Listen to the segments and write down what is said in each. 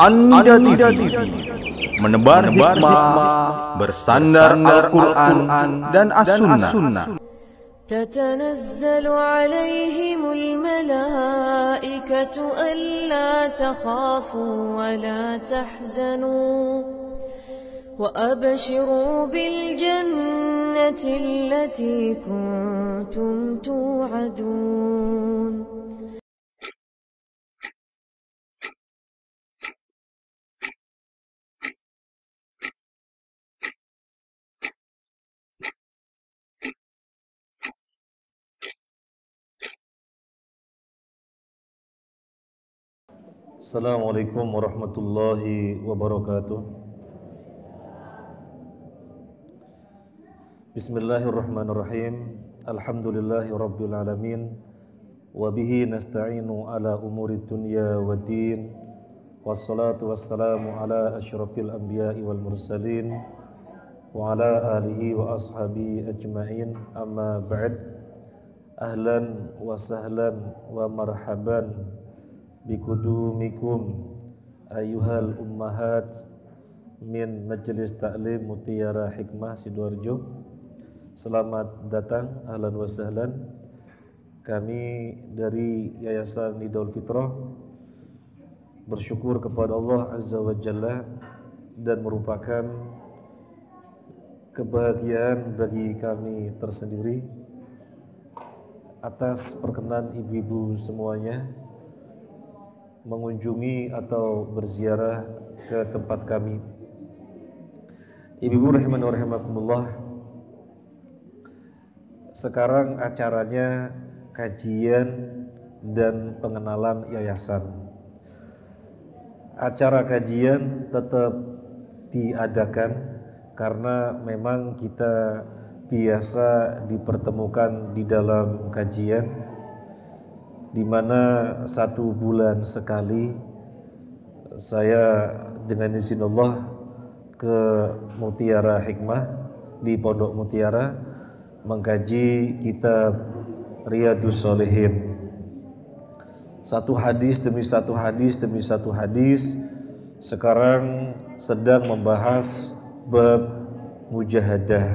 Anda TV menebar hikmah, bersandar Al-Quran dan As-Sunnah. تتنزل عليهم الملائكة ألا تخافوا ولا تحزنوا وأبشروا بالجنة التي كنتم توعدون. Assalamualaikum warahmatullahi wabarakatuh. Bismillahirrahmanirrahim. Alhamdulillahi rabbil alamin. Wabihi nasta'inu ala umuri dunya waddin. Wassalatu wassalamu ala asyrafil anbiya'i wal mursalin wa ala alihi wa ashabihi ajma'in. Amma ba'd. Ahlan wa sahlan wa marhaban bikudumikum ayuhal ummahat min Majelis Ta'lim Mutiara Hikmah Sidoarjo. Selamat datang, ahlan wa sahlan. Kami dari Yayasan Nidaul Fitrah bersyukur kepada Allah Azza wa Jalla dan merupakan kebahagiaan bagi kami tersendiri atas perkenan ibu-ibu semuanya mengunjungi atau berziarah ke tempat kami. Ibu-ibu rahimani wa rahimakumullah, sekarang acaranya kajian dan pengenalan yayasan. Acara kajian tetap diadakan karena memang kita biasa dipertemukan di dalam kajian, di mana 1 bulan sekali saya dengan izin Allah ke Mutiara Hikmah di Pondok Mutiara mengkaji kitab Riyadhus Shalihin. 1 hadis demi 1 hadis demi 1 hadis. Sekarang sedang membahas bab mujahadah,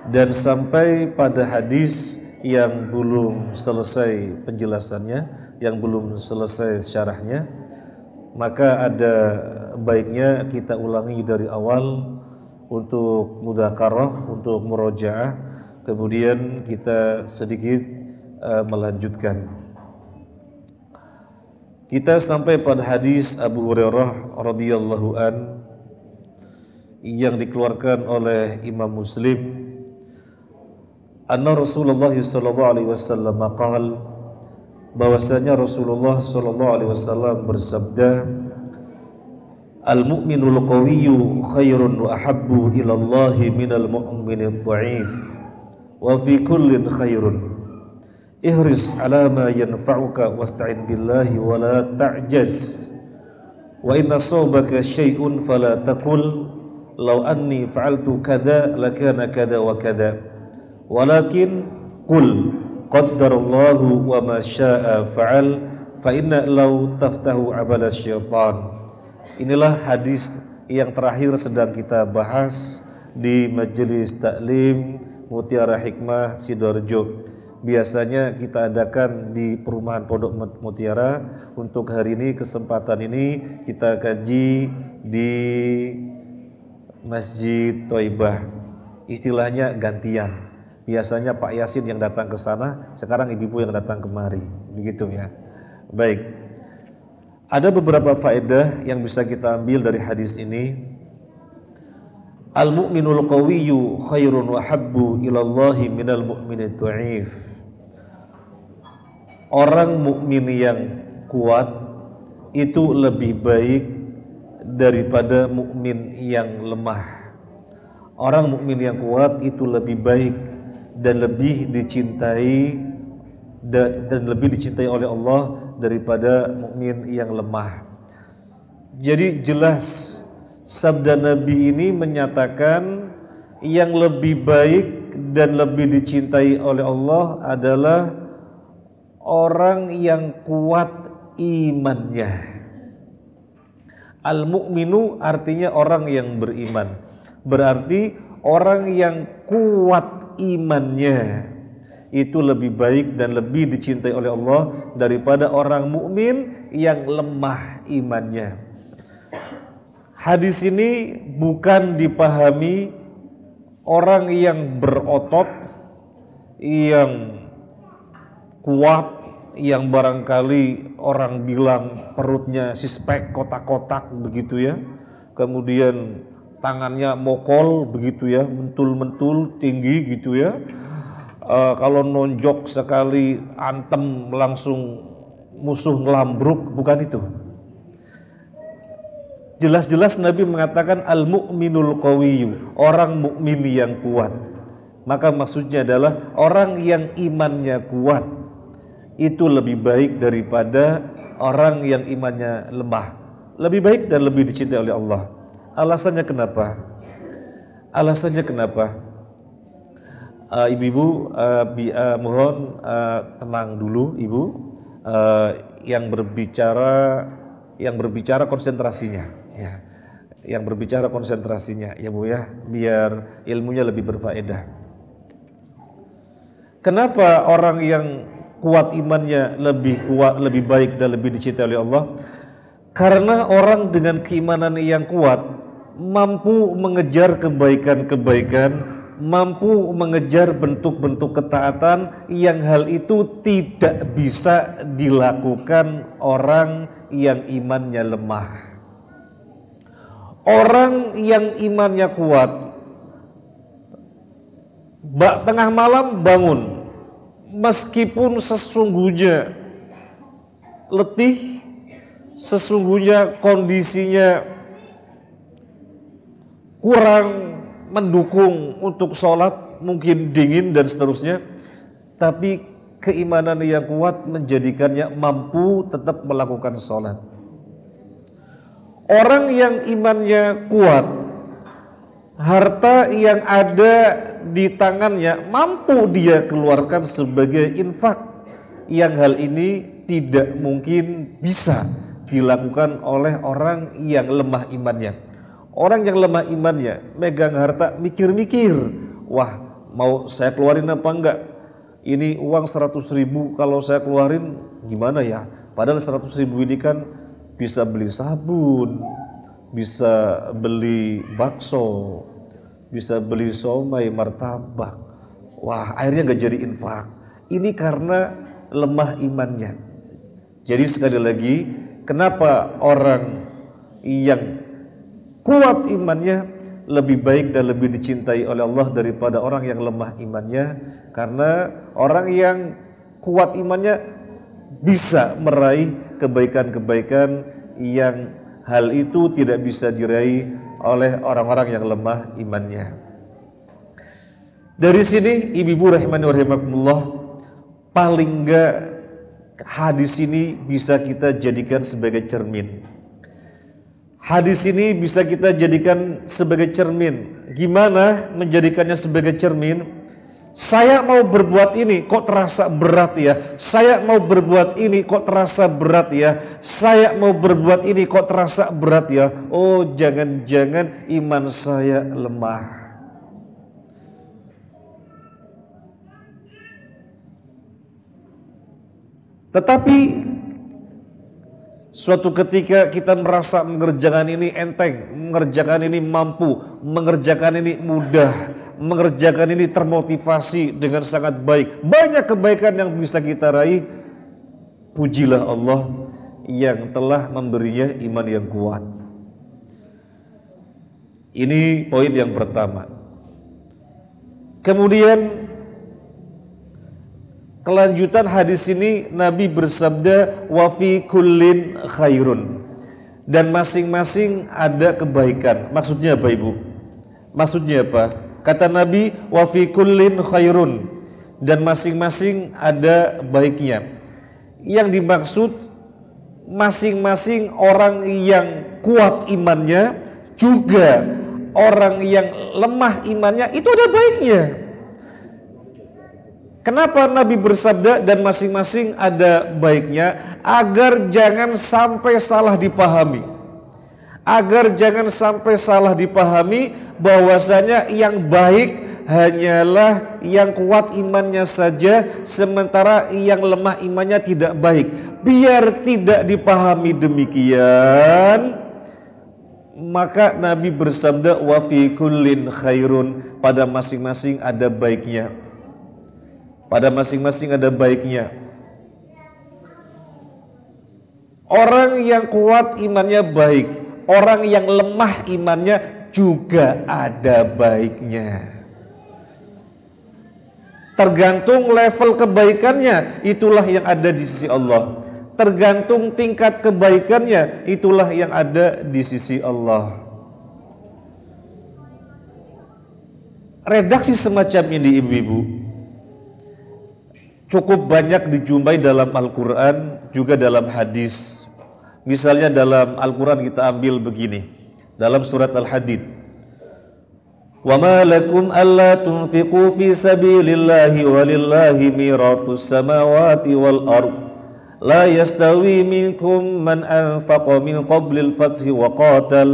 dan sampai pada hadis yang belum selesai penjelasannya, yang belum selesai syarahnya, maka ada baiknya kita ulangi dari awal untuk mudzakarah, untuk murojaah, kemudian kita sedikit melanjutkan. Kita sampai pada hadis Abu Hurairah radhiyallahu an yang dikeluarkan oleh Imam Muslim. Anna Rasulullah sallallahu alaihi wasallam qala, bahwasanya Rasulullah sallallahu alaihi wasallam bersabda, al-mu'minul qawiyyu khairun wa ahabbu ila Allah minal mu'minid dha'if wa fi kullin khairun ihris ala ma yanfa'uka wasta'in billahi wa la ta'jaz wa inna sawbaka syai'un fala taqul law anni fa'altu kadza lakana kadza wa kadza walakin qul qaddarallahu wa ma syaa fa'al fa inna law taftahu abala syaitan. Inilah hadis yang terakhir sedang kita bahas di Majelis Taklim Mutiara Hikmah Sidoarjo. Biasanya kita adakan di perumahan Pondok Mutiara. Untuk hari ini, kesempatan ini kita kaji di Masjid Thaibah. Istilahnya gantian. Biasanya Pak Yasin yang datang ke sana, sekarang ibu-ibu yang datang kemari, begitu ya. Baik. Ada beberapa faedah yang bisa kita ambil dari hadis ini. Al-mu'minul qawiyyu khairun wa habbu ilallahi minal mu'minid dha'if. Orang mukmin yang kuat itu lebih baik daripada mukmin yang lemah. Orang mukmin yang kuat itu lebih baik dan lebih dicintai oleh Allah daripada mukmin yang lemah. Jadi jelas sabda Nabi ini menyatakan yang lebih baik dan lebih dicintai oleh Allah adalah orang yang kuat imannya. Al-mu'minu artinya orang yang beriman. Berarti orang yang kuat imannya itu lebih baik dan lebih dicintai oleh Allah daripada orang mukmin yang lemah imannya. Hadis ini bukan dipahami orang yang berotot, yang kuat, yang barangkali orang bilang perutnya sispek kotak-kotak begitu ya, kemudian tangannya mokol begitu ya, mentul-mentul tinggi gitu ya, kalau nonjok sekali antem langsung musuh ngelambruk, bukan itu. Jelas-jelas Nabi mengatakan al-mu'minul qawiyyu, orang mukmin yang kuat. Maka maksudnya adalah orang yang imannya kuat itu lebih baik daripada orang yang imannya lemah. Lebih baik dan lebih dicintai oleh Allah. Alasannya kenapa? Alasannya kenapa? Ibu-ibu mohon tenang dulu, Ibu. Yang berbicara konsentrasinya. Ya, yang berbicara konsentrasinya ya Bu ya, biar ilmunya lebih berfaedah. Kenapa orang yang kuat imannya lebih kuat, lebih baik dan lebih dicintai oleh Allah? Karena orang dengan keimanan yang kuat mampu mengejar kebaikan-kebaikan, mampu mengejar bentuk-bentuk ketaatan yang hal itu tidak bisa dilakukan orang yang imannya lemah. Orang yang imannya kuat, tengah malam bangun, meskipun sesungguhnya letih, sesungguhnya kondisinya kurang mendukung untuk sholat, mungkin dingin dan seterusnya, tapi keimanan yang kuat menjadikannya mampu tetap melakukan sholat. Orang yang imannya kuat, harta yang ada di tangannya mampu dia keluarkan sebagai infak, yang hal ini tidak mungkin bisa dilakukan oleh orang yang lemah imannya. Orang yang lemah imannya megang harta mikir-mikir, wah mau saya keluarin apa enggak? Ini uang 100.000 kalau saya keluarin gimana ya? Padahal 100.000 ini kan bisa beli sabun, bisa beli bakso, bisa beli somai, martabak. Wah, akhirnya nggak jadi infak. Ini karena lemah imannya. Jadi sekali lagi, kenapa orang yang kuat imannya lebih baik dan lebih dicintai oleh Allah daripada orang yang lemah imannya? Karena orang yang kuat imannya bisa meraih kebaikan-kebaikan yang hal itu tidak bisa diraih oleh orang-orang yang lemah imannya. Dari sini ibu-ibu rahimani wa rahimakumullah, paling enggak hadis ini bisa kita jadikan sebagai cermin. Hadis ini bisa kita jadikan sebagai cermin. Gimana menjadikannya sebagai cermin? Saya mau berbuat ini kok terasa berat ya. Saya mau berbuat ini kok terasa berat ya. Saya mau berbuat ini kok terasa berat ya. Oh, jangan-jangan iman saya lemah. Tetapi suatu ketika kita merasa mengerjakan ini enteng, mengerjakan ini mampu, mengerjakan ini mudah, mengerjakan ini termotivasi dengan sangat baik, banyak kebaikan yang bisa kita raih. Pujilah Allah yang telah memberinya iman yang kuat. Ini poin yang pertama. Kemudian kelanjutan hadis ini, Nabi bersabda wa fi kullin khairun, dan masing-masing ada kebaikan. Maksudnya apa Ibu? Maksudnya apa? Kata Nabi wa fi kullin khairun, dan masing-masing ada baiknya. Yang dimaksud masing-masing orang yang kuat imannya, juga orang yang lemah imannya itu ada baiknya. Kenapa Nabi bersabda dan masing-masing ada baiknya? Agar jangan sampai salah dipahami, agar jangan sampai salah dipahami bahwasanya yang baik hanyalah yang kuat imannya saja, sementara yang lemah imannya tidak baik. Biar tidak dipahami demikian, maka Nabi bersabda, wa fi kullin khairun, pada masing-masing ada baiknya. Pada masing-masing ada baiknya. Orang yang kuat imannya baik, orang yang lemah imannya juga ada baiknya. Tergantung level kebaikannya, itulah yang ada di sisi Allah. Tergantung tingkat kebaikannya, itulah yang ada di sisi Allah. Redaksi semacam ini ibu-ibu cukup banyak dijumpai dalam Al-Quran, juga dalam hadis. Misalnya dalam Al-Quran kita ambil begini, dalam surat Al-Hadid, وَمَا لَكُمْ أَلَّا تُنْفِقُوا فِي سَبِيلِ اللَّهِ وَلِلَّهِ مِيرَاثُ السَّمَاوَاتِ وَالْأَرْضِ لَا يَسْتَوِي مِنْكُمْ مَنْ أَنْفَقَ مِنْ قَبْلِ الْفَتْحِ وَقَاتَلَ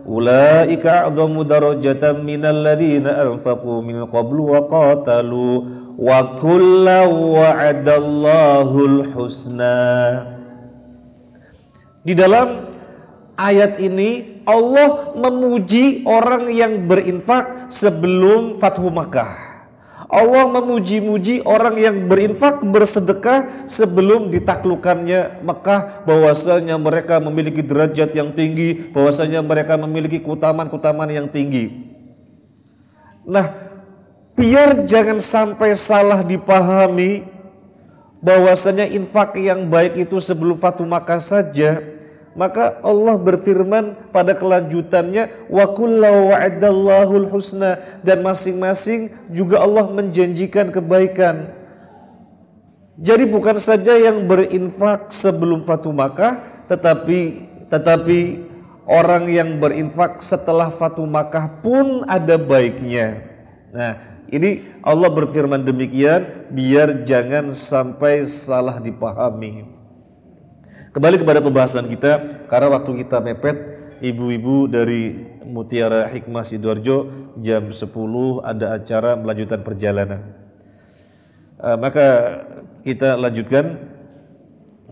أُولَئِكَ أَعْظَمُ دَرَجَةً مِنَ الَّذِينَ أَنْفَقُوا مِنْ قَبْلُ وَقَاتَلُوا وَكُلًّا وَعَدَ اللَّهُ الْحُسْنَى. Di dalam ayat ini Allah memuji orang yang berinfak sebelum Fathu Makkah. Allah memuji-muji orang yang berinfak, bersedekah sebelum ditaklukkannya Mekah, bahwasanya mereka memiliki derajat yang tinggi, bahwasanya mereka memiliki keutamaan-keutamaan yang tinggi. Nah, biar jangan sampai salah dipahami bahwasanya infak yang baik itu sebelum Fathu Makkah saja, maka Allah berfirman pada kelanjutannya, wa kullu wa'adallahul husna, dan masing-masing juga Allah menjanjikan kebaikan. Jadi bukan saja yang berinfak sebelum Fathu Makkah, tetapi orang yang berinfak setelah Fathu Makkah pun ada baiknya. Nah, ini Allah berfirman demikian biar jangan sampai salah dipahami. Kembali kepada pembahasan kita, karena waktu kita mepet. Ibu-ibu dari Mutiara Hikmah Sidoarjo jam 10 ada acara melanjutkan perjalanan. Maka kita lanjutkan.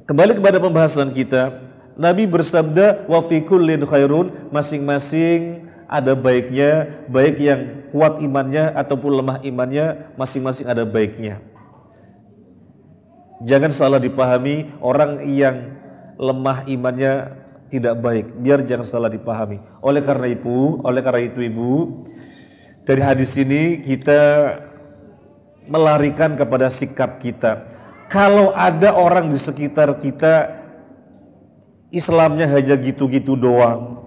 Kembali kepada pembahasan kita. Nabi bersabda, wa fi kullin khairun, masing-masing ada baiknya, baik yang kuat imannya ataupun lemah imannya, masing-masing ada baiknya. Jangan salah dipahami orang yang lemah imannya tidak baik, biar jangan salah dipahami. Oleh karena itu ibu, dari hadis ini kita melarikan kepada sikap kita. Kalau ada orang di sekitar kita Islamnya hanya gitu-gitu doang,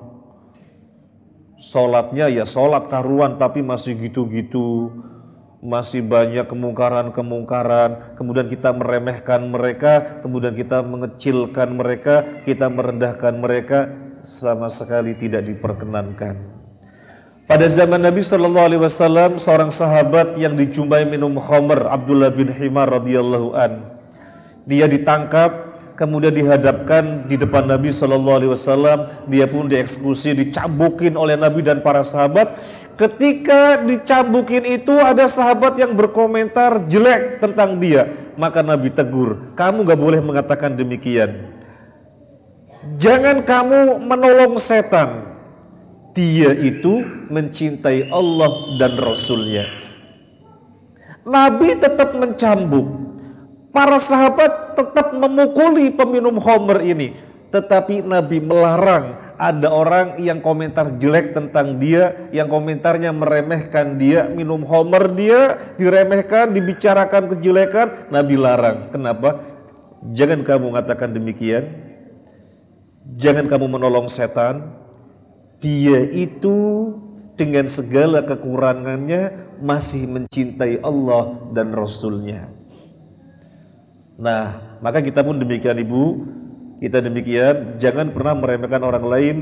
sholatnya ya sholat karuan tapi masih gitu-gitu, masih banyak kemungkaran, kemudian kita meremehkan mereka, kemudian kita mengecilkan mereka, kita merendahkan mereka, sama sekali tidak diperkenankan. Pada zaman Nabi SAW, seorang sahabat yang dijumpai minum khamr, Abdullah bin Himar radhiyallahu an, dia ditangkap, kemudian dihadapkan di depan Nabi SAW, dia pun dieksekusi, dicambukin oleh Nabi dan para sahabat. Ketika dicambukin itu ada sahabat yang berkomentar jelek tentang dia, maka Nabi tegur, kamu gak boleh mengatakan demikian. Jangan kamu menolong setan, dia itu mencintai Allah dan Rasulnya. Nabi tetap mencambuk, para sahabat tetap memukuli peminum khamr ini, tetapi Nabi melarang ada orang yang komentar jelek tentang dia, yang komentarnya meremehkan dia, minum khamr dia diremehkan, dibicarakan kejelekan, Nabi larang. Kenapa? Jangan kamu mengatakan demikian, jangan kamu menolong setan, dia itu dengan segala kekurangannya masih mencintai Allah dan Rasulnya. Nah, maka kita pun demikian ibu, kita demikian, jangan pernah meremehkan orang lain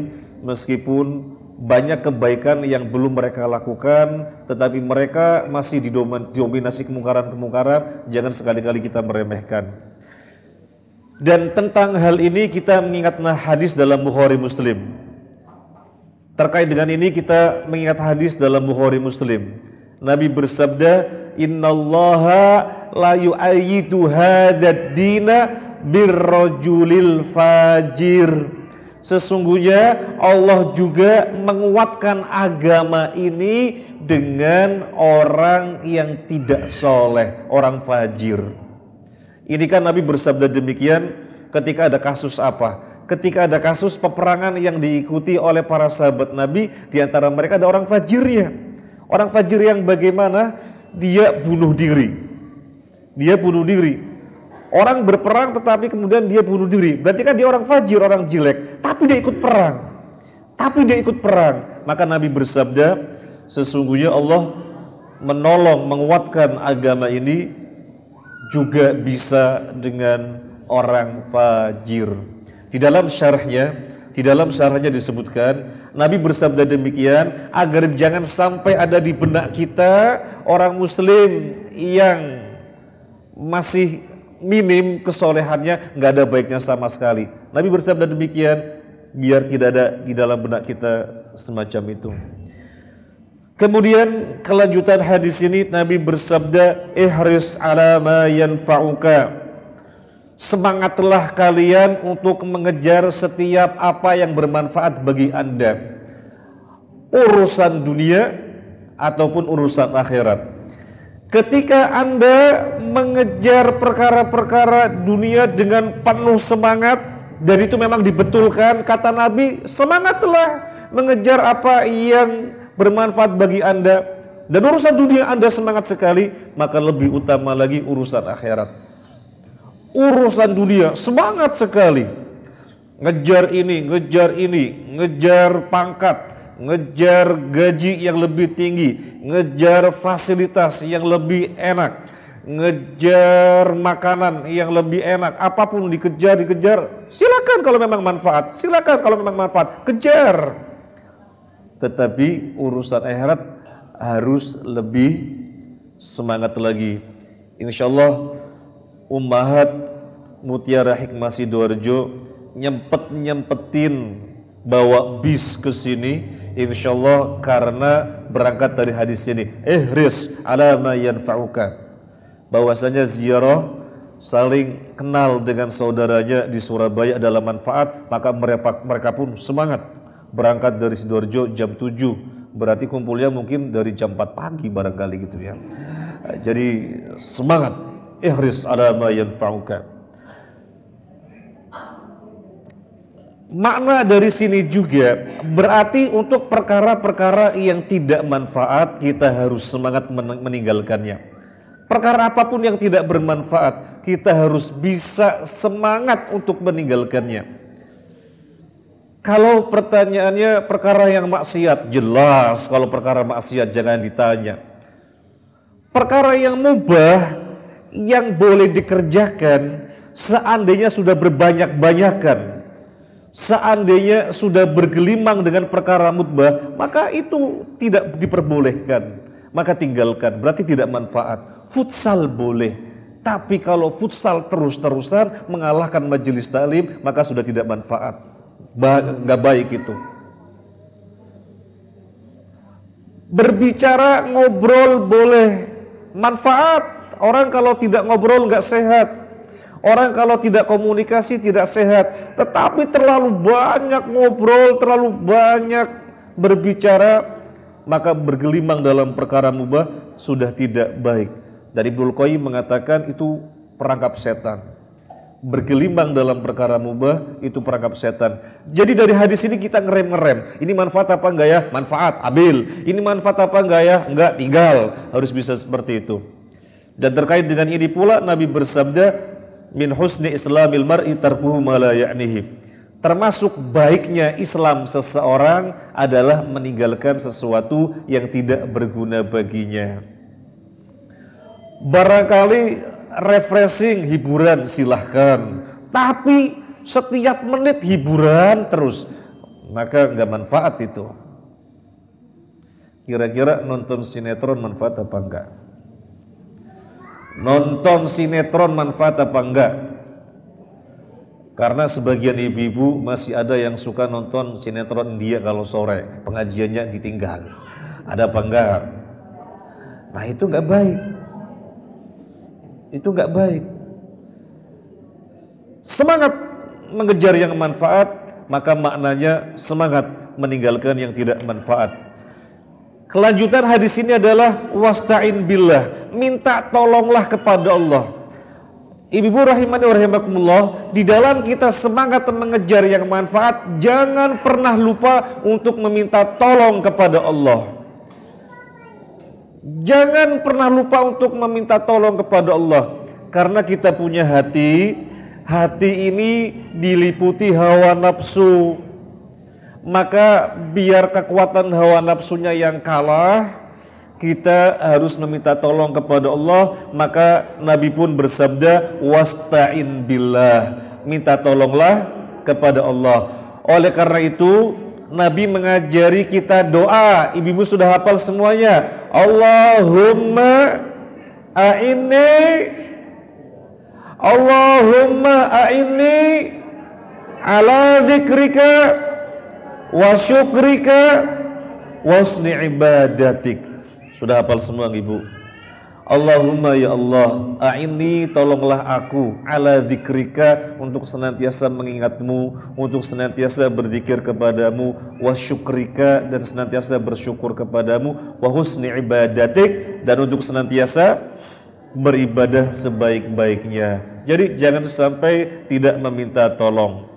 meskipun banyak kebaikan yang belum mereka lakukan, tetapi mereka masih didominasi kemungkaran-kemungkaran, jangan sekali-kali kita meremehkan. Dan tentang hal ini kita mengingat hadis dalam Bukhari Muslim. Terkait dengan ini kita mengingat hadis dalam Bukhari Muslim. Nabi bersabda, "Innallaha la yu'ayyidu hadzal dina birrajulil fajir." Sesungguhnya Allah juga menguatkan agama ini dengan orang yang tidak soleh, orang fajir. Ini kan Nabi bersabda demikian ketika ada kasus apa? Ketika ada kasus peperangan yang diikuti oleh para sahabat Nabi, di antara mereka ada orang fajirnya. Orang fajir yang bagaimana? Dia bunuh diri. Dia bunuh diri. Orang berperang tetapi kemudian dia bunuh diri. Berarti kan dia orang fajir, orang jelek. Tapi dia ikut perang. Maka Nabi bersabda, sesungguhnya Allah menolong, menguatkan agama ini juga bisa dengan orang fajir. Di dalam syarahnya disebutkan, Nabi bersabda demikian agar jangan sampai ada di benak kita orang muslim yang masih minim kesolehannya, nggak ada baiknya sama sekali. Nabi bersabda demikian biar tidak ada di dalam benak kita semacam itu. Kemudian kelanjutan hadis ini Nabi bersabda, ihris ala ma yanfa'uka. Semangatlah kalian untuk mengejar setiap apa yang bermanfaat bagi Anda, urusan dunia ataupun urusan akhirat. Ketika Anda mengejar perkara-perkara dunia dengan penuh semangat, dan itu memang dibetulkan, kata Nabi, semangatlah mengejar apa yang bermanfaat bagi Anda, dan urusan dunia Anda semangat sekali, maka lebih utama lagi urusan akhirat. Urusan dunia semangat sekali, ngejar ini, ngejar pangkat, ngejar gaji yang lebih tinggi, ngejar fasilitas yang lebih enak, ngejar makanan yang lebih enak, apapun dikejar. Silakan kalau memang manfaat, kejar. Tetapi urusan akhirat harus lebih semangat lagi. Insyaallah Ummahat Mutiara Hikmah Sidoarjo nyempetin bawa bis ke sini, insyaallah karena berangkat dari hadis ini, ihris ala ma yanfa'uka, bahwasanya ziarah saling kenal dengan saudaranya di Surabaya adalah manfaat, maka mereka pun semangat berangkat dari Sidoarjo jam 7, berarti kumpulnya mungkin dari jam 4 pagi barangkali gitu ya. Jadi semangat, ihris ala ma yanfa'uka. Makna dari sini juga berarti untuk perkara-perkara yang tidak manfaat kita harus semangat meninggalkannya. Perkara apapun yang tidak bermanfaat kita harus bisa semangat untuk meninggalkannya. Kalau pertanyaannya perkara yang maksiat, jelas kalau perkara maksiat jangan ditanya. Perkara yang mubah yang boleh dikerjakan, seandainya sudah berbanyak-banyakan, seandainya sudah bergelimang dengan perkara mubah, maka itu tidak diperbolehkan, maka tinggalkan, berarti tidak manfaat. Futsal boleh, tapi kalau futsal terus-terusan mengalahkan majelis taklim, maka sudah tidak manfaat, nggak baik itu. Berbicara, ngobrol boleh, manfaat. Orang kalau tidak ngobrol nggak sehat. Orang kalau tidak komunikasi tidak sehat. Tetapi terlalu banyak ngobrol, terlalu banyak berbicara, maka bergelimang dalam perkara mubah sudah tidak baik. Dari Ibnu Qayyim mengatakan itu perangkap setan. Bergelimang dalam perkara mubah itu perangkap setan. Jadi dari hadis ini kita ngerem. Ini manfaat apa enggak ya? Manfaat, ambil. Ini manfaat apa enggak ya? Enggak, tinggal. Harus bisa seperti itu. Dan terkait dengan ini pula Nabi bersabda, min husni islamil mar'i tarkuhu ma la ya'nihi. Termasuk baiknya Islam seseorang adalah meninggalkan sesuatu yang tidak berguna baginya. Barangkali refreshing, hiburan silahkan, tapi setiap menit hiburan terus, maka nggak manfaat itu. Kira-kira nonton sinetron manfaat apa enggak? Nonton sinetron manfaat apa enggak? Karena sebagian ibu-ibu masih ada yang suka nonton sinetron India kalau sore, pengajiannya ditinggal. Ada apa enggak? Nah itu enggak baik. Itu enggak baik. Semangat mengejar yang manfaat, maka maknanya semangat meninggalkan yang tidak manfaat. Kelanjutan hadis ini adalah wasta'in billah, minta tolonglah kepada Allah. Ibu-ibu rahimani wa rahimakumullah, di dalam kita semangat mengejar yang manfaat, jangan pernah lupa untuk meminta tolong kepada Allah. Jangan pernah lupa untuk meminta tolong kepada Allah. Karena kita punya hati, hati ini diliputi hawa nafsu. Maka biar kekuatan hawa nafsunya yang kalah, kita harus meminta tolong kepada Allah. Maka Nabi pun bersabda, wasta'in billah, minta tolonglah kepada Allah. Oleh karena itu Nabi mengajari kita doa. Ibu-ibu sudah hafal semuanya. Allahumma a'inni, Allahumma a'inni ala zikrika wa syukrika wa husni ibadatik. Sudah hafal semua ibu? Allahumma ya Allah, a'inni, tolonglah aku, ala zikrika, untuk senantiasa mengingatmu, untuk senantiasa berzikir kepadamu, wa syukrika, dan senantiasa bersyukur kepadamu, wa husni ibadatik, dan untuk senantiasa beribadah sebaik-baiknya. Jadi jangan sampai tidak meminta tolong.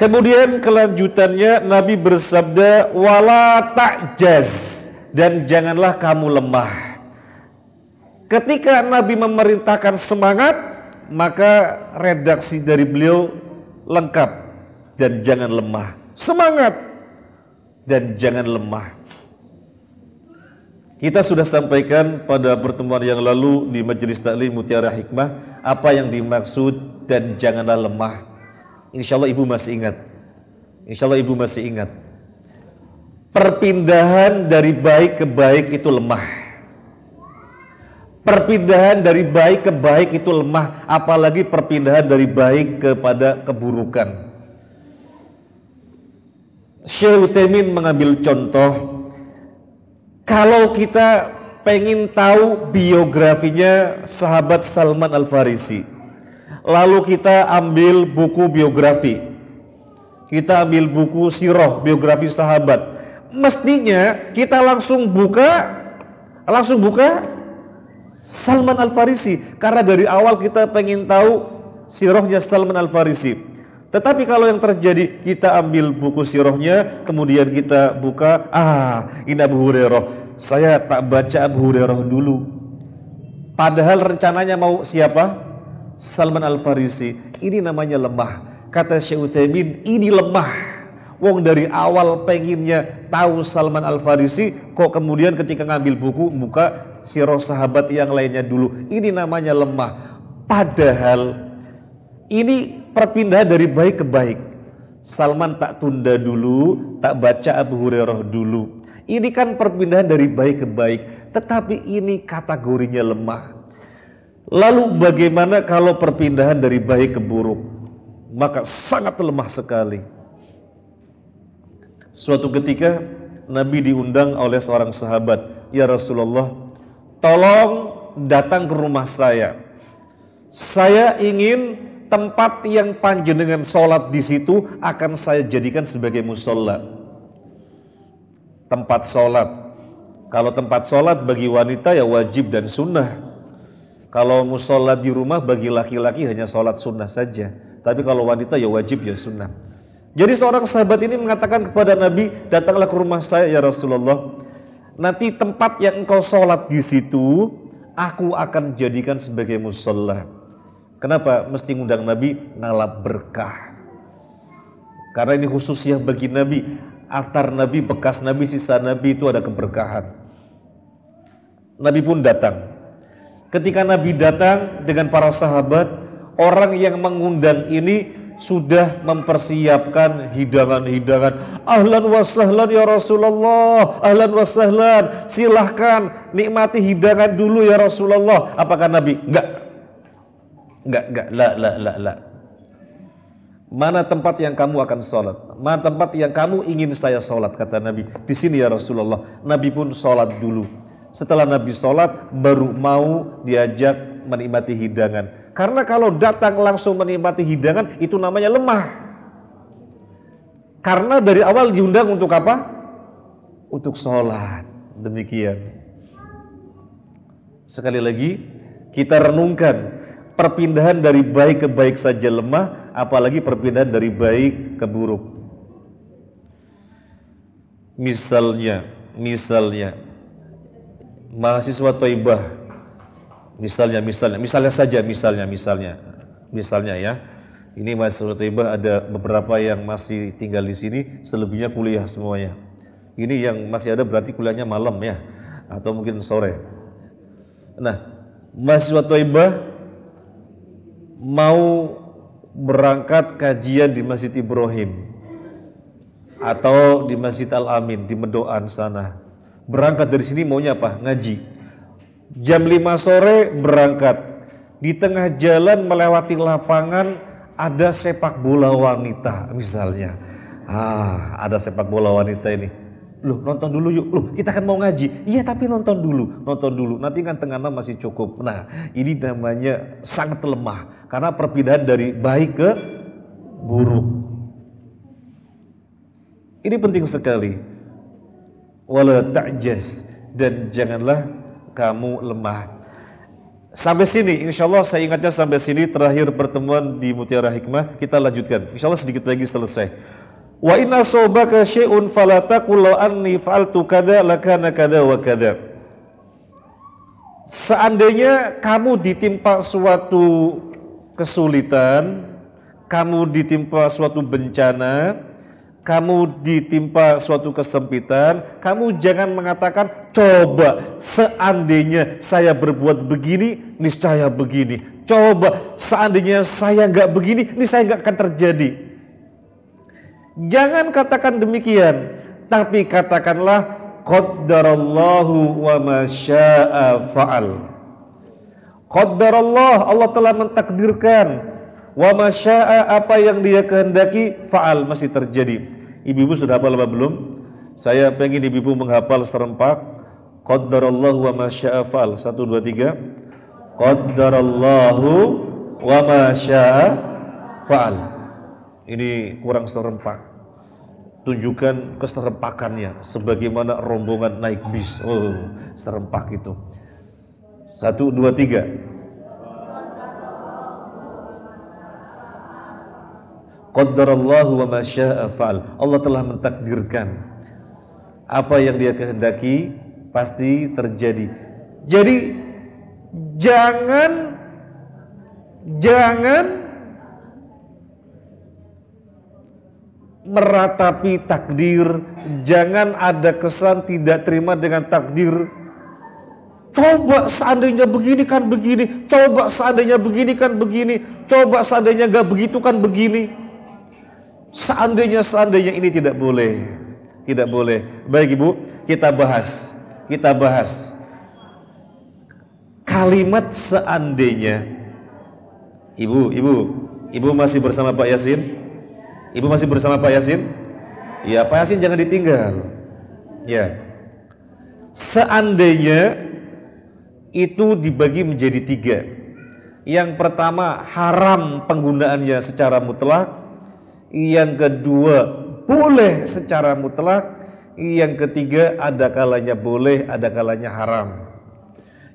Kemudian kelanjutannya Nabi bersabda, wala ta'jaz, dan janganlah kamu lemah. Ketika Nabi memerintahkan semangat, maka redaksi dari beliau lengkap, dan jangan lemah. Semangat dan jangan lemah. Kita sudah sampaikan pada pertemuan yang lalu di Majelis Taklim Mutiara Hikmah apa yang dimaksud dan janganlah lemah. Insya Allah ibu masih ingat. Insya Allah ibu masih ingat. Perpindahan dari baik ke baik itu lemah. Perpindahan dari baik ke baik itu lemah, apalagi perpindahan dari baik kepada keburukan. Syekh Utsaimin mengambil contoh, kalau kita pengen tahu biografinya sahabat Salman Al-Farisi, lalu kita ambil buku biografi, kita ambil buku sirah, biografi sahabat, mestinya kita langsung buka Salman Al-Farisi, karena dari awal kita pengen tahu sirahnya Salman Al-Farisi. Tetapi kalau yang terjadi, kita ambil buku sirahnya, kemudian kita buka, ini Abu Hurairah, saya tak baca Abu Hurairah dulu. Padahal rencananya mau siapa? Salman Al-Farisi. Ini namanya lemah. Kata Syekh Utsaimin, ini lemah. Wong dari awal penginnya tahu Salman Al-Farisi, kok kemudian ketika ngambil buku, buka sirah sahabat yang lainnya dulu. Ini namanya lemah. Padahal ini perpindahan dari baik ke baik. Salman tak tunda dulu, tak baca Abu Hurairah dulu. Ini kan perpindahan dari baik ke baik, tetapi ini kategorinya lemah. Lalu bagaimana kalau perpindahan dari baik ke buruk? Maka sangat lemah sekali. Suatu ketika Nabi diundang oleh seorang sahabat, ya Rasulullah, tolong datang ke rumah saya. Saya ingin tempat yang panjenengan sholat di situ akan saya jadikan sebagai musola. Tempat sholat. Kalau tempat sholat bagi wanita ya wajib dan sunnah. Kalau musola di rumah bagi laki-laki hanya sholat sunnah saja. Tapi kalau wanita ya wajib ya sunnah. Jadi seorang sahabat ini mengatakan kepada Nabi, datanglah ke rumah saya ya Rasulullah. Nanti tempat yang engkau sholat di situ, aku akan jadikan sebagai musola. Kenapa mesti ngundang Nabi? Ngalap berkah. Karena ini khususnya bagi Nabi. Athar Nabi, bekas Nabi, sisa Nabi itu ada keberkahan. Nabi pun datang. Ketika Nabi datang dengan para sahabat, orang yang mengundang ini sudah mempersiapkan hidangan-hidangan. Ahlan wa sahlan ya Rasulullah, ahlan wa sahlan, silahkan nikmati hidangan dulu ya Rasulullah. Apakah Nabi? Enggak, la. Mana tempat yang kamu akan sholat? Mana tempat yang kamu ingin saya sholat? Kata Nabi, di sini ya Rasulullah. Nabi pun sholat dulu. Setelah Nabi sholat, baru mau diajak menikmati hidangan. Karena kalau datang langsung menikmati hidangan, itu namanya lemah. Karena dari awal diundang untuk apa? Untuk sholat. Demikian. Sekali lagi, kita renungkan perpindahan dari baik ke baik saja lemah, apalagi perpindahan dari baik ke buruk. Misalnya mahasiswa Thaibah, misalnya ya, ini mahasiswa Thaibah ada beberapa yang masih tinggal di sini, selebihnya kuliah semuanya. Ini yang masih ada berarti kuliahnya malam ya, atau mungkin sore. Nah, mahasiswa Thaibah mau berangkat kajian di Masjid Ibrahim atau di Masjid Al-Amin di Medoan sana. Berangkat dari sini maunya apa? Ngaji. Jam 5 sore berangkat. Di tengah jalan melewati lapangan ada sepak bola wanita misalnya. Ada sepak bola wanita ini. Loh, nonton dulu yuk. Loh, kita kan mau ngaji. Iya, tapi nonton dulu. Nanti kan tengah malam masih cukup. Nah, ini namanya sangat lemah karena perpindahan dari baik ke buruk. Ini penting sekali. Wala ta'jaz, dan janganlah kamu lemah. Sampai sini, insya Allah saya ingatnya sampai sini terakhir pertemuan di Mutiara Hikmah. Kita lanjutkan. Insya Allah sedikit lagi selesai. Wa inna sobaka syai'un fala taqul law anni fa'altu kada lakana kada wa kada. Seandainya kamu ditimpa suatu kesulitan, kamu ditimpa suatu bencana, kamu ditimpa suatu kesempitan, kamu jangan mengatakan coba seandainya saya berbuat begini, niscaya begini. Coba seandainya saya nggak begini, niscaya nggak akan terjadi. Jangan katakan demikian, tapi katakanlah qaddarallahu wa ma syaa fa'al. Qaddarallah, Allah telah mentakdirkan, wa ma syaa, apa yang Dia kehendaki, fa'al, masih terjadi. Ibu-ibu sudah hafal apa belum? Saya pengen ibu-ibu menghafal serempak. Qaddarallahu wa ma syaa fa'al. 1 2 3. Qaddarallahu wa ma syaa fa'al. Ini kurang serempak. Tunjukkan keserempakannya sebagaimana rombongan naik bis. Oh, serempak itu. 1 2 3. Qaddarallahu wa ma syaa fa'al. Allah telah mentakdirkan apa yang Dia kehendaki pasti terjadi. Jadi jangan meratapi takdir, jangan ada kesan tidak terima dengan takdir. Coba seandainya begini kan begini, coba seandainya begini kan begini, coba seandainya gak begitu kan begini. Seandainya ini tidak boleh. Baik Ibu, kita bahas kalimat seandainya. Ibu masih bersama Pak Yasin? Ibu masih bersama Pak Yasin? Ya, Pak Yasin jangan ditinggal. Ya. Seandainya itu dibagi menjadi 3. Yang pertama, haram penggunaannya secara mutlak. Yang kedua, boleh secara mutlak. Yang ketiga, ada kalanya boleh, ada kalanya haram.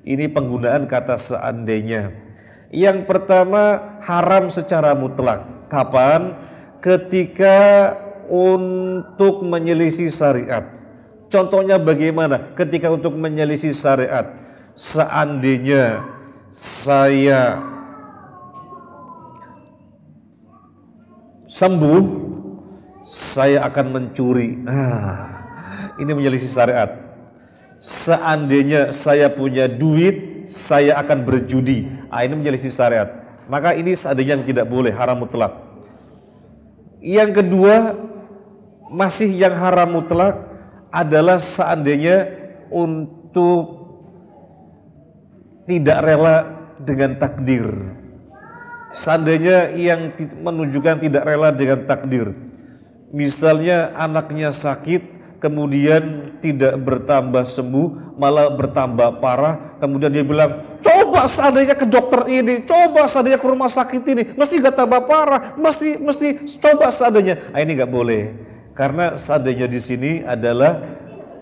Ini penggunaan kata seandainya. Yang pertama, haram secara mutlak. Kapan? Ketika untuk menyelisih syariat. Contohnya bagaimana? Ketika untuk menyelisih syariat, seandainya saya sembuh, saya akan mencuri. Ini menyelisih syariat. Seandainya saya punya duit, saya akan berjudi. Ini menyelisih syariat. Maka ini seandainya yang tidak boleh, haram mutlak. Yang kedua, masih yang haram mutlak adalah seandainya untuk tidak rela dengan takdir. seandainya yang menunjukkan tidak rela dengan takdir, misalnya anaknya sakit, kemudian tidak bertambah sembuh, malah bertambah parah, kemudian dia bilang, coba seandainya ke dokter ini, coba seandainya ke rumah sakit ini, mesti gak tambah parah, mesti coba seandainya. Nah, ini gak boleh, karena seandainya di sini adalah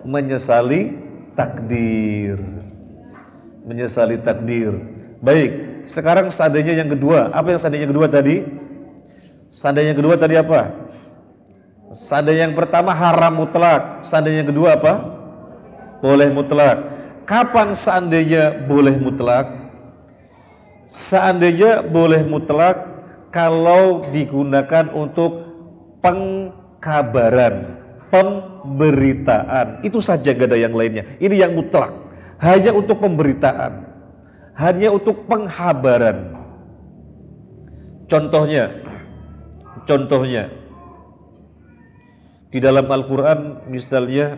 menyesali takdir. Menyesali takdir. Baik, sekarang seandainya yang kedua. Apa yang seandainya yang kedua tadi? Seandainya yang kedua tadi apa? Seandainya yang pertama haram mutlak, seandainya yang kedua apa? Boleh mutlak. Kapan seandainya boleh mutlak? Seandainya boleh mutlak kalau digunakan untuk pengkabaran, pemberitaan. Itu saja, gak ada yang lainnya. Ini yang mutlak, hanya untuk pemberitaan, hanya untuk penghabaran. Contohnya di dalam Al-Quran misalnya,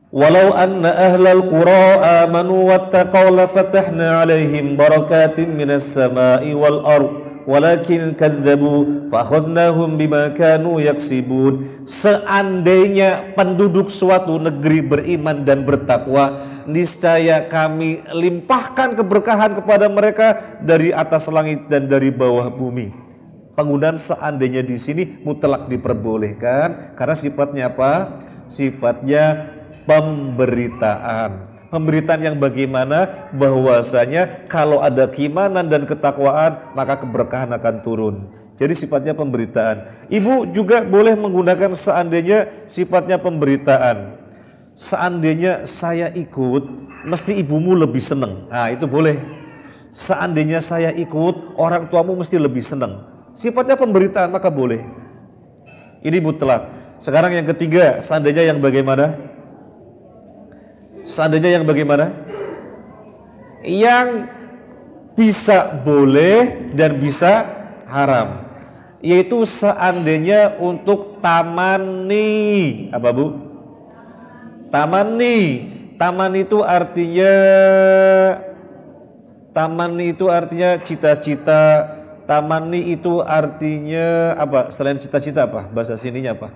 walau anna ahlal qura amanu wattaqaw lafatahna alaihim barakatim minas sama'i wal ardh walakin kadzabu fakhadnahum bima kanu yaksibun. Seandainya penduduk suatu negeri beriman dan bertakwa, niscaya kami limpahkan keberkahan kepada mereka dari atas langit dan dari bawah bumi. Penggunaan seandainya di sini mutlak diperbolehkan karena sifatnya apa? Sifatnya pemberitaan. Pemberitaan yang bagaimana? Bahwasanya kalau ada keimanan dan ketakwaan, maka keberkahan akan turun. Jadi sifatnya pemberitaan. Ibu juga boleh menggunakan seandainya sifatnya pemberitaan. Seandainya saya ikut, mesti ibumu lebih senang. Nah, itu boleh. Seandainya saya ikut, orang tuamu mesti lebih senang. Sifatnya pemberitaan, maka boleh. Ini mutlak. Sekarang yang ketiga, seandainya yang bagaimana? Seandainya yang bagaimana? Yang bisa boleh dan bisa haram. Yaitu seandainya untuk tamani. Apa Bu? Tamani. Tamani itu artinya cita-cita. Tamani itu artinya apa? Selain cita-cita apa? Bahasa sininya apa?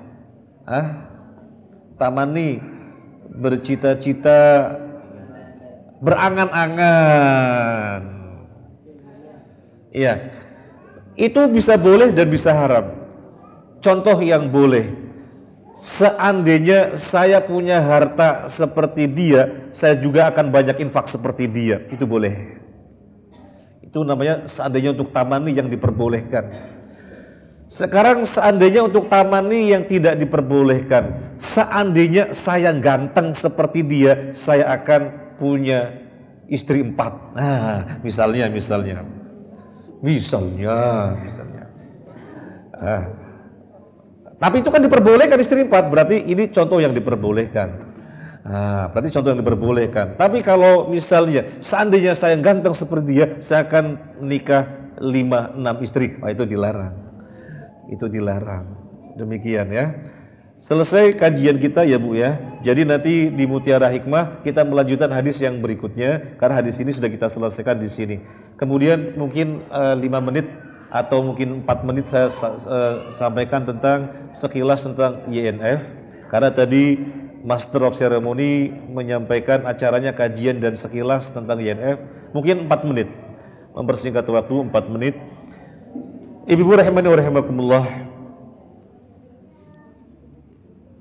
Tamani, bercita-cita, berangan-angan. Iya. Itu bisa boleh dan bisa haram. Contoh yang boleh. Seandainya saya punya harta seperti dia, saya juga akan banyak infak seperti dia. Itu boleh. Itu namanya seandainya untuk tamani yang diperbolehkan. Sekarang seandainya untuk tamani yang tidak diperbolehkan. Seandainya saya ganteng seperti dia, saya akan punya istri 4. Nah, misalnya. Tapi itu kan diperbolehkan istri 4, berarti ini contoh yang diperbolehkan. Berarti contoh yang diperbolehkan. Tapi kalau misalnya seandainya saya ganteng seperti dia, saya akan nikah 5-6 istri. Itu dilarang. Itu dilarang. Demikian ya. Selesai kajian kita ya Bu ya. Jadi nanti di Mutiara Hikmah kita melanjutkan hadis yang berikutnya, karena hadis ini sudah kita selesaikan di sini. Kemudian mungkin 5 menit atau mungkin 4 menit saya sampaikan tentang sekilas tentang YNF, karena tadi Master of Ceremony menyampaikan acaranya kajian dan sekilas tentang YNF. Mungkin 4 menit, mempersingkat waktu 4 menit. Ibu-ibu rahimani wa rahimakumullah,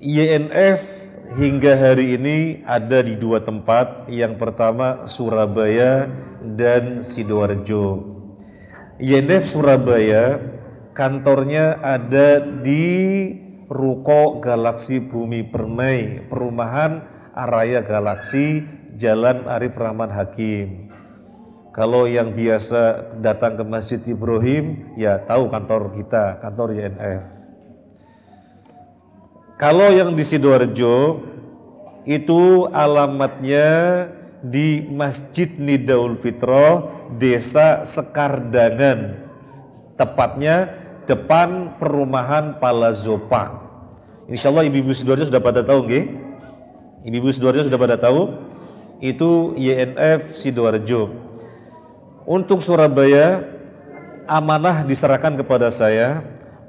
YNF hingga hari ini ada di 2 tempat. Yang pertama Surabaya dan Sidoarjo. YNF Surabaya kantornya ada di Ruko Galaksi Bumi Permai, Perumahan Araya Galaksi, Jalan Arif Rahman Hakim. Kalau yang biasa datang ke Masjid Ibrahim, ya tahu kantor kita, kantor YNF. Kalau yang di Sidoarjo, itu alamatnya di Masjid Nidaul Fitroh, Desa Sekardangan, tepatnya depan perumahan Palazopak. Insyaallah ibu-ibu Sidoarjo sudah pada tahu nggih? Ibu-ibu Sidoarjo sudah pada tahu? Itu YNF Sidoarjo. Untuk Surabaya amanah diserahkan kepada saya.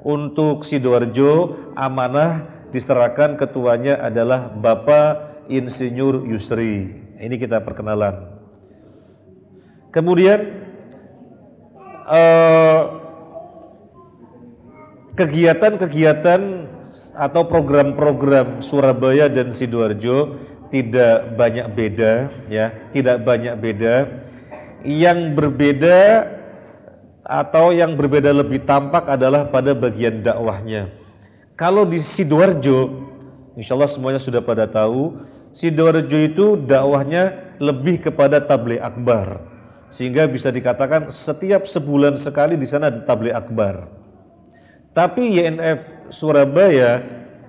Untuk Sidoarjo, amanah diserahkan, ketuanya adalah Bapak Insinyur Yusri. Ini kita perkenalan. Kemudian kegiatan-kegiatan atau program-program Surabaya dan Sidoarjo tidak banyak beda, ya, tidak banyak beda. Yang berbeda atau yang berbeda lebih tampak adalah pada bagian dakwahnya. Kalau di Sidoarjo, insya Allah semuanya sudah pada tahu, Sidoarjo itu dakwahnya lebih kepada tabligh akbar, sehingga bisa dikatakan setiap sebulan sekali di sana ada tabligh akbar. Tapi YNF Surabaya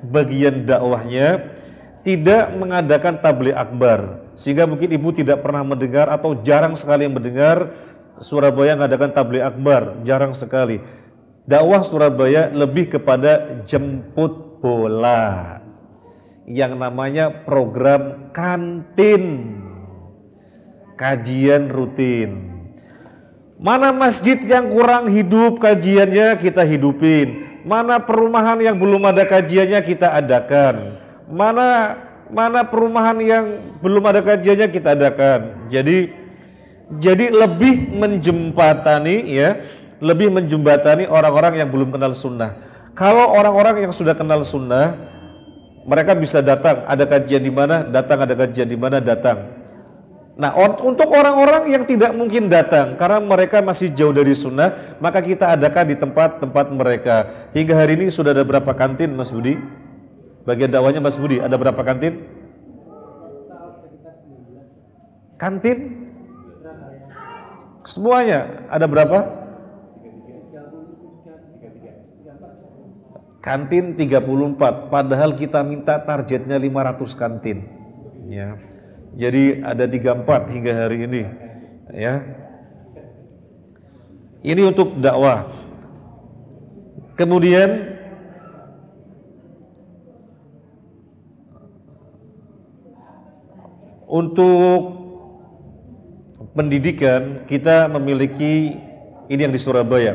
bagian dakwahnya tidak mengadakan tabligh akbar, sehingga mungkin ibu tidak pernah mendengar atau jarang sekali mendengar Surabaya mengadakan tabligh akbar, jarang sekali. Dakwah Surabaya lebih kepada jemput bola, yang namanya program kantin, kajian rutin. Mana masjid yang kurang hidup kajiannya kita hidupin, mana perumahan yang belum ada kajiannya kita adakan, mana perumahan yang belum ada kajiannya kita adakan. Jadi lebih menjembatani, ya, lebih menjembatani orang-orang yang belum kenal sunnah. Kalau orang-orang yang sudah kenal sunnah, mereka bisa datang, ada kajian di mana, datang, ada kajian di mana, datang. Nah, untuk orang-orang yang tidak mungkin datang karena mereka masih jauh dari sunnah, maka kita adakan di tempat-tempat mereka. Hingga hari ini sudah ada berapa kantin, Mas Budi? Bagian dakwahnya Mas Budi, ada berapa kantin? Kantin? Semuanya ada berapa? Kantin 34, padahal kita minta targetnya 500 kantin, ya. Jadi ada 34 hingga hari ini, ya. Ini untuk dakwah. Kemudian untuk pendidikan kita memiliki ini yang di Surabaya,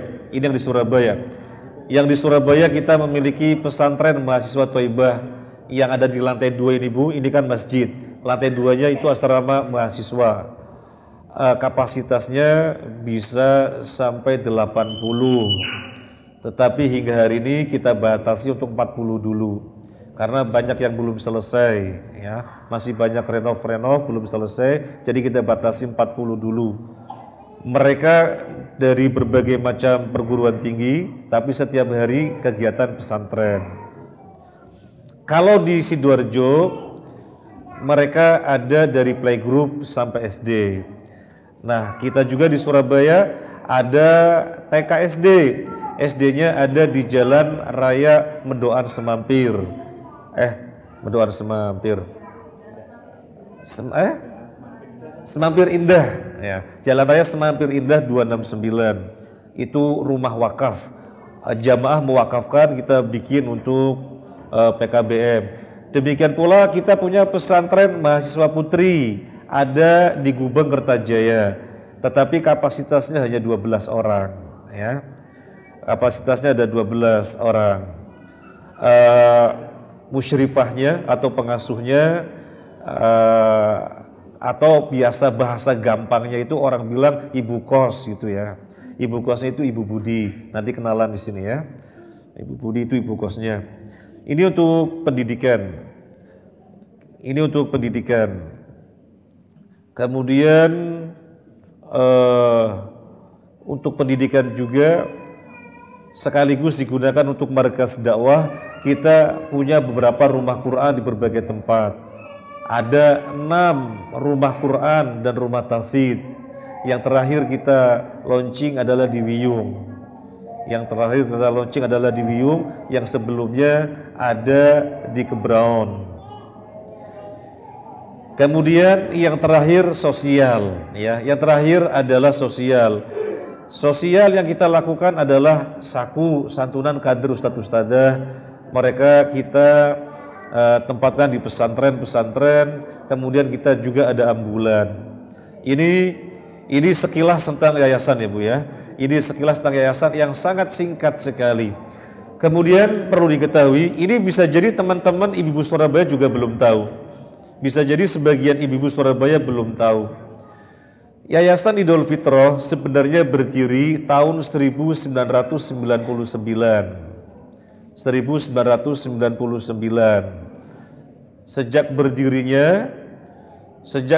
Yang di Surabaya kita memiliki pesantren mahasiswa Thaibah yang ada di lantai 2 ini, Bu. Ini kan masjid. Lantai 2-nya itu asrama mahasiswa. Kapasitasnya bisa sampai 80. Tetapi hingga hari ini kita batasi untuk 40 dulu. Karena banyak yang belum selesai, ya, masih banyak renov belum selesai, jadi kita batasi 40 dulu. Mereka dari berbagai macam perguruan tinggi, tapi setiap hari kegiatan pesantren. Kalau di Sidoarjo, mereka ada dari playgroup sampai SD. Nah, kita juga di Surabaya ada TK SD. SD-nya ada di Jalan Raya Mendoan Semampir. Semampir Indah, ya. Jalan Raya Semampir Indah 269. Itu rumah wakaf. Jamaah mewakafkan, kita bikin untuk PKBM. Demikian pula kita punya pesantren mahasiswa putri ada di Gubeng Kertajaya. Tetapi kapasitasnya hanya 12 orang, ya. Kapasitasnya ada 12 orang. Musyrifahnya atau pengasuhnya atau biasa bahasa gampangnya itu orang bilang ibu kos gitu, ya. Ibu kosnya itu Ibu Budi. Nanti kenalan di sini, ya. Ibu Budi itu ibu kosnya. Ini untuk pendidikan. Kemudian untuk pendidikan juga sekaligus digunakan untuk markas dakwah. Kita punya beberapa rumah Quran di berbagai tempat. Ada 6 rumah Quran dan rumah tahfidz. Yang terakhir kita launching adalah di Wiyung. Yang sebelumnya ada di Kebraon. Kemudian yang terakhir sosial, ya. Yang terakhir adalah sosial. Sosial yang kita lakukan adalah saku santunan kader ustadz-ustadzah. Mereka kita tempatkan di pesantren, kemudian kita juga ada ambulan. Ini sekilas tentang yayasan, ya Bu, ya. Ini sekilas tentang yayasan yang sangat singkat sekali. Kemudian perlu diketahui, ini bisa jadi teman-teman ibu-ibu Surabaya juga belum tahu. Bisa jadi sebagian ibu-ibu Surabaya belum tahu. Yayasan Idul Fitroh sebenarnya berdiri tahun 1999. Sejak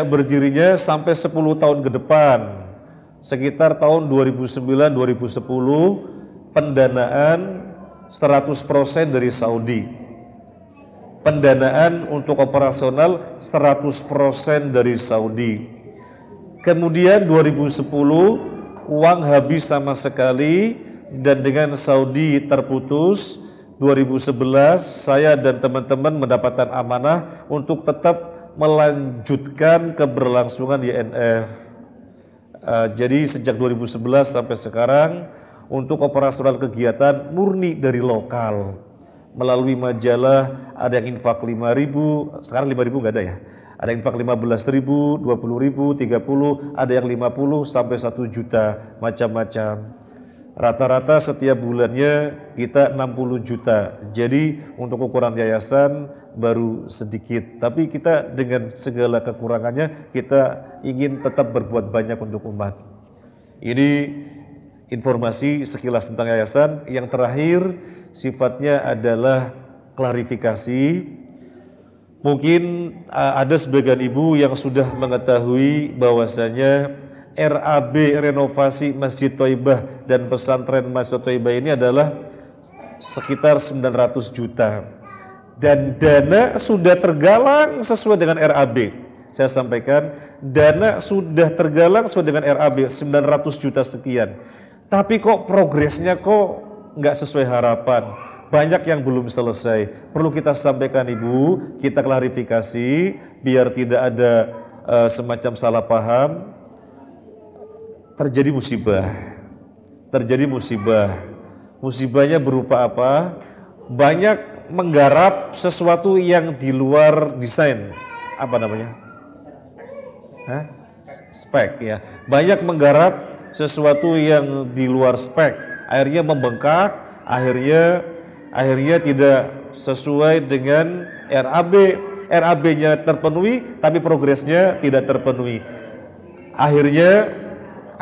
berdirinya sampai 10 tahun ke depan, sekitar tahun 2009-2010, pendanaan 100% dari Saudi. Pendanaan untuk operasional 100% dari Saudi. Kemudian 2010 uang habis sama sekali dan dengan Saudi terputus. 2011 saya dan teman-teman mendapatkan amanah untuk tetap melanjutkan keberlangsungan YNF. Jadi sejak 2011 sampai sekarang untuk operasional kegiatan murni dari lokal. Melalui majalah ada yang infak 5.000, sekarang 5.000 nggak ada ya. Ada yang infak 15.000, 20.000, 30, ada yang 50 sampai 1 juta, macam-macam. Rata-rata setiap bulannya kita 60 juta. Jadi untuk ukuran yayasan baru sedikit. Tapi kita dengan segala kekurangannya kita ingin tetap berbuat banyak untuk umat. Ini informasi sekilas tentang yayasan. Yang terakhir sifatnya adalah klarifikasi. Mungkin ada sebagian ibu yang sudah mengetahui bahwasanya RAB renovasi Masjid Thaibah dan pesantren Masjid Thaibah ini adalah sekitar 900 juta dan dana sudah tergalang sesuai dengan RAB. Saya sampaikan dana sudah tergalang sesuai dengan RAB 900 juta sekian, tapi kok progresnya kok nggak sesuai harapan, banyak yang belum selesai. Perlu kita sampaikan ibu, kita klarifikasi biar tidak ada semacam salah paham. Terjadi musibah. Musibahnya berupa apa? Banyak menggarap sesuatu yang di luar desain. Apa namanya? Spek ya. Banyak menggarap sesuatu yang di luar spek. Akhirnya membengkak, akhirnya tidak sesuai dengan RAB. RAB-nya terpenuhi tapi progresnya tidak terpenuhi.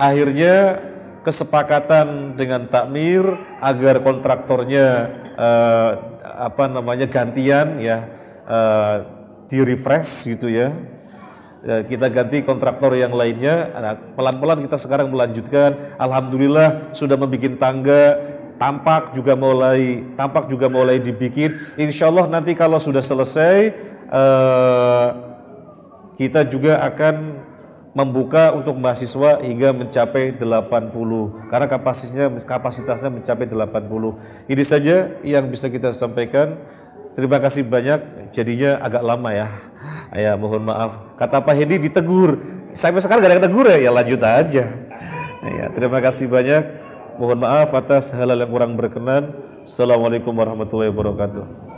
Akhirnya kesepakatan dengan takmir agar kontraktornya gantian ya, di refresh gitu ya. Kita ganti kontraktor yang lainnya. Pelan-pelan kita sekarang melanjutkan. Alhamdulillah sudah membuat tangga, tampak juga mulai dibikin. Insya Allah nanti kalau sudah selesai kita juga akan membuka untuk mahasiswa hingga mencapai 80 karena kapasitasnya mencapai 80. Ini saja yang bisa kita sampaikan. Terima kasih banyak, jadinya agak lama ya. Ya mohon maaf. Kata Pak Hedi ditegur. Sampai sekarang gak ada yang tegur ya lanjut aja. Ya, terima kasih banyak. Mohon maaf atas hal-hal yang kurang berkenan. Assalamualaikum warahmatullahi wabarakatuh.